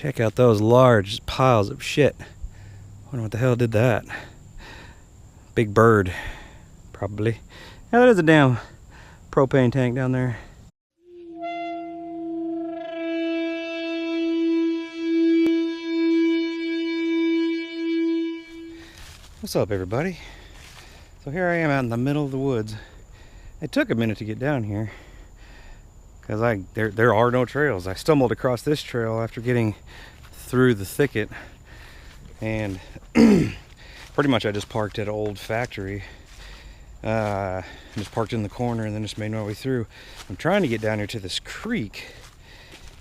Check out those large piles of shit. Wonder what the hell did that. Big bird, probably. Yeah, that is a damn propane tank down there. What's up, everybody? So here I am out in the middle of the woods. It took a minute to get down here because there are no trails. I stumbled across this trail after getting through the thicket, and pretty much I just parked at an old factory. Just parked in the corner and then just made my way through. I'm trying to get down here to this creek,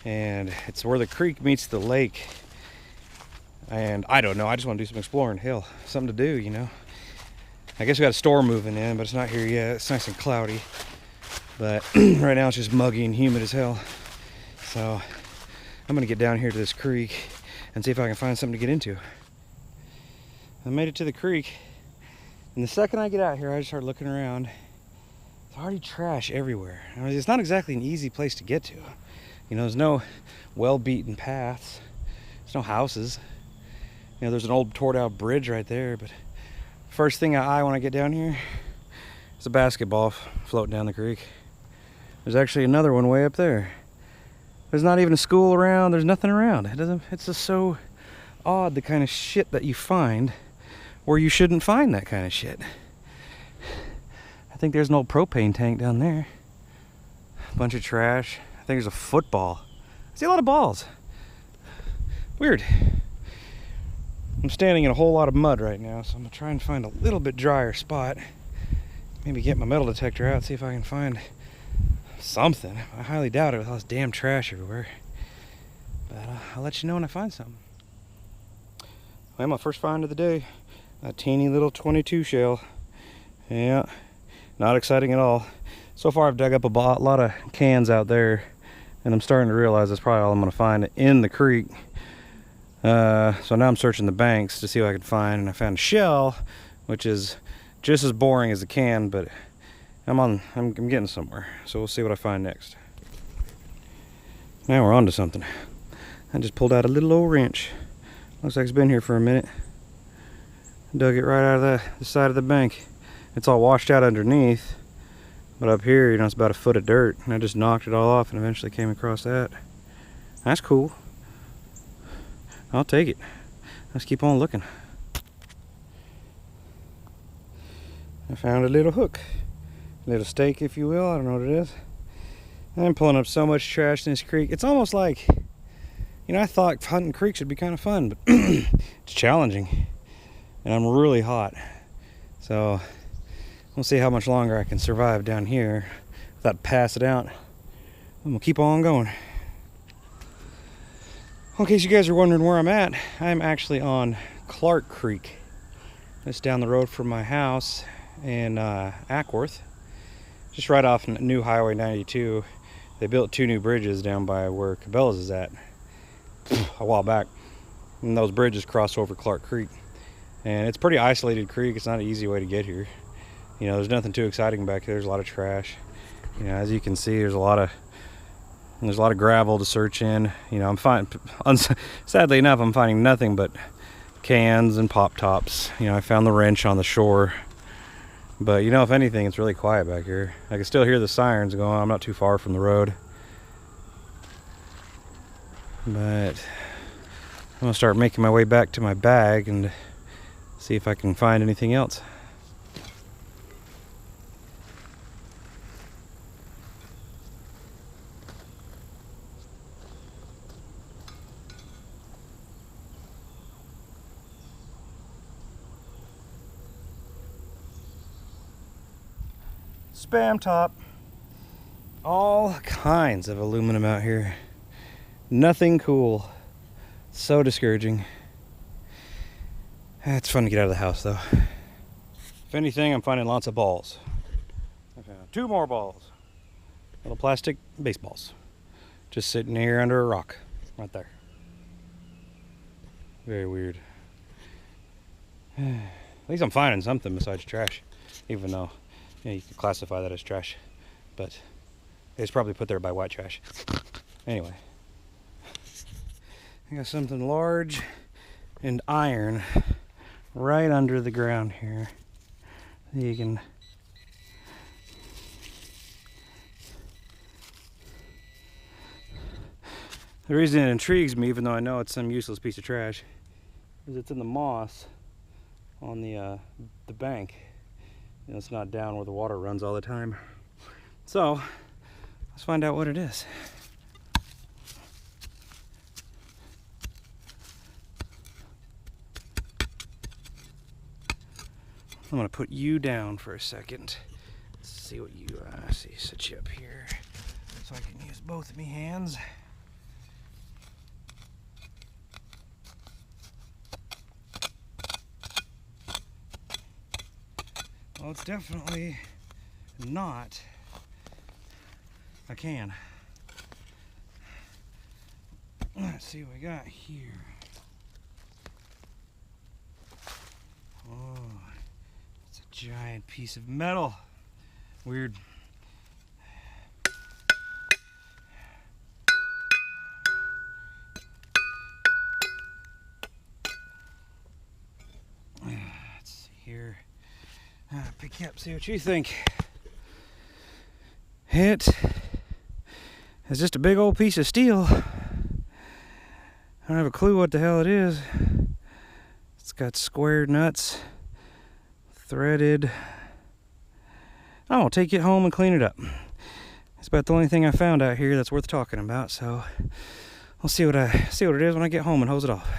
and it's where the creek meets the lake. And I don't know, I just want to do some exploring. Hell, something to do, you know. I guess we got a storm moving in, but it's not here yet. It's nice and cloudy. But right now it's just muggy and humid as hell. So I'm gonna get down here to this creek and see if I can find something to get into. I made it to the creek, and the second I get out here, I just start looking around. There's already trash everywhere. I mean, it's not exactly an easy place to get to. You know, there's no well-beaten paths. There's no houses. You know, there's an old torn-out bridge right there, but first thing I want to get down here is a basketball floating down the creek. There's actually another one way up there. There's not even a school around. There's nothing around. It's just so odd, the kind of shit that you find where you shouldn't find that kind of shit. I think there's an old propane tank down there. A bunch of trash. I think there's a football. I see a lot of balls. Weird. I'm standing in a whole lot of mud right now, so I'm gonna try and find a little bit drier spot. Maybe get my metal detector out, see if I can find something. I highly doubt it with all this damn trash everywhere. But I'll let you know when I find something. Well, my first find of the day. A teeny little 22 shell. Yeah, not exciting at all. So far I've dug up a lot of cans out there, and I'm starting to realize that's probably all I'm gonna find in the creek. So now I'm searching the banks to see what I can find, and I found a shell, which is just as boring as a can, but I'm getting somewhere. So we'll see what I find next. Now we're on to something. I just pulled out a little old wrench. Looks like it's been here for a minute. Dug it right out of the side of the bank. It's all washed out underneath, but up here, you know, it's about a foot of dirt, and I just knocked it all off and eventually came across that. That's cool. I'll take it. Let's keep on looking. I found a little hook. A little stake, if you will. I don't know what it is. I'm pulling up so much trash in this creek. It's almost like, you know, I thought hunting creeks would be kind of fun, but it's challenging. And I'm really hot. So we'll see how much longer I can survive down here without passing out. I'm gonna keep on going. In case you guys are wondering where I'm at, I'm actually on Clark Creek. It's down the road from my house in Acworth. Just right off New Highway 92. They built 2 new bridges down by where Cabela's is at a while back. And those bridges cross over Clark Creek. And it's a pretty isolated creek. It's not an easy way to get here. You know, there's nothing too exciting back here. There's a lot of trash. You know, as you can see, there's a lot of gravel to search in. You know, sadly enough, I'm finding nothing but cans and pop tops. You know, I found the wrench on the shore, but you know, if anything, it's really quiet back here. I can still hear the sirens going. I'm not too far from the road, but I'm gonna start making my way back to my bag and see if I can find anything else. Spam top. All kinds of aluminum out here. Nothing cool. So discouraging. It's fun to get out of the house though. If anything, I'm finding lots of balls. I found 2 more balls. Little plastic baseballs. Just sitting here under a rock. Right there. Very weird. At least I'm finding something besides trash. Even though, you know, you could classify that as trash. But it's probably put there by white trash. Anyway. I got something large and iron right under the ground here. You can the reason it intrigues me, even though I know it's some useless piece of trash, is it's in the moss on the bank. You know, it's not down where the water runs all the time. So let's find out what it is. I'm gonna put you down for a second. Let's see what you see. Sit you up here so I can use both of my hands. Well, it's definitely not a can. Let's see what we got here. Oh, it's a giant piece of metal. Weird. Let's see here. Pick you up, see what you think. It is just a big old piece of steel. I don't have a clue what the hell it is. It's got square nuts, threaded. I'll take it home and clean it up. It's about the only thing I found out here that's worth talking about, so I'll see what it is when I get home and hose it off.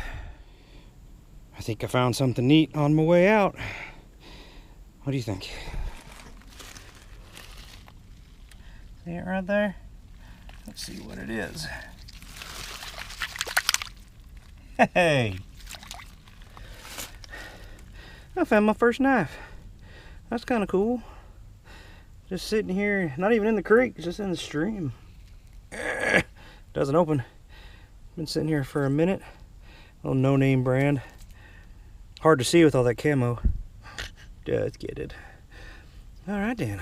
I think I found something neat on my way out. What do you think? See it right there? Let's see what it is. Hey! I found my first knife. That's kind of cool. Just sitting here, not even in the creek, just in the stream. Doesn't open. Been sitting here for a minute. Little no-name brand. Hard to see with all that camo. Let's get it. Alright then.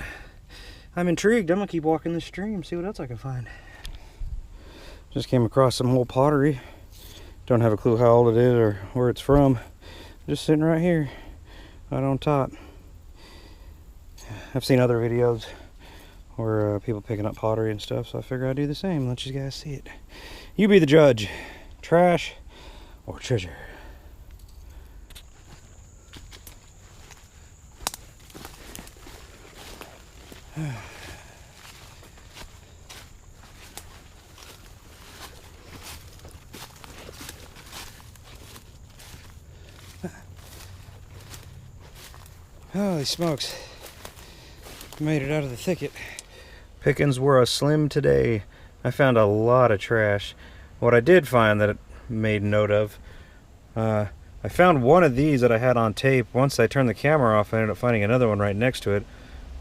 I'm intrigued. I'm gonna keep walking the stream, see what else I can find. Just came across some old pottery. Don't have a clue how old it is or where it's from. Just sitting right here, right on top. I've seen other videos where people picking up pottery and stuff, so I figure I'd do the same. Let you guys see it. You be the judge. Trash or treasure? Holy smokes. Made it out of the thicket. Pickings were a slim today. I found a lot of trash. What I did find that it made note of, I found one of these that I had on tape. Once I turned the camera off, I ended up finding another one right next to it.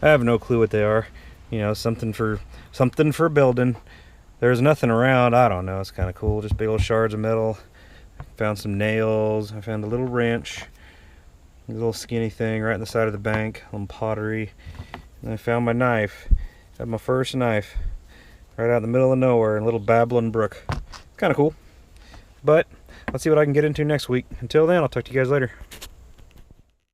I have no clue what they are. You know, something for building. There's nothing around. I don't know. It's kind of cool. Just big old shards of metal. Found some nails. I found a little wrench. A little skinny thing right in the side of the bank. Some pottery. And I found my knife. Got my first knife. Right out in the middle of nowhere in a little babbling brook. Kind of cool. But let's see what I can get into next week. Until then, I'll talk to you guys later.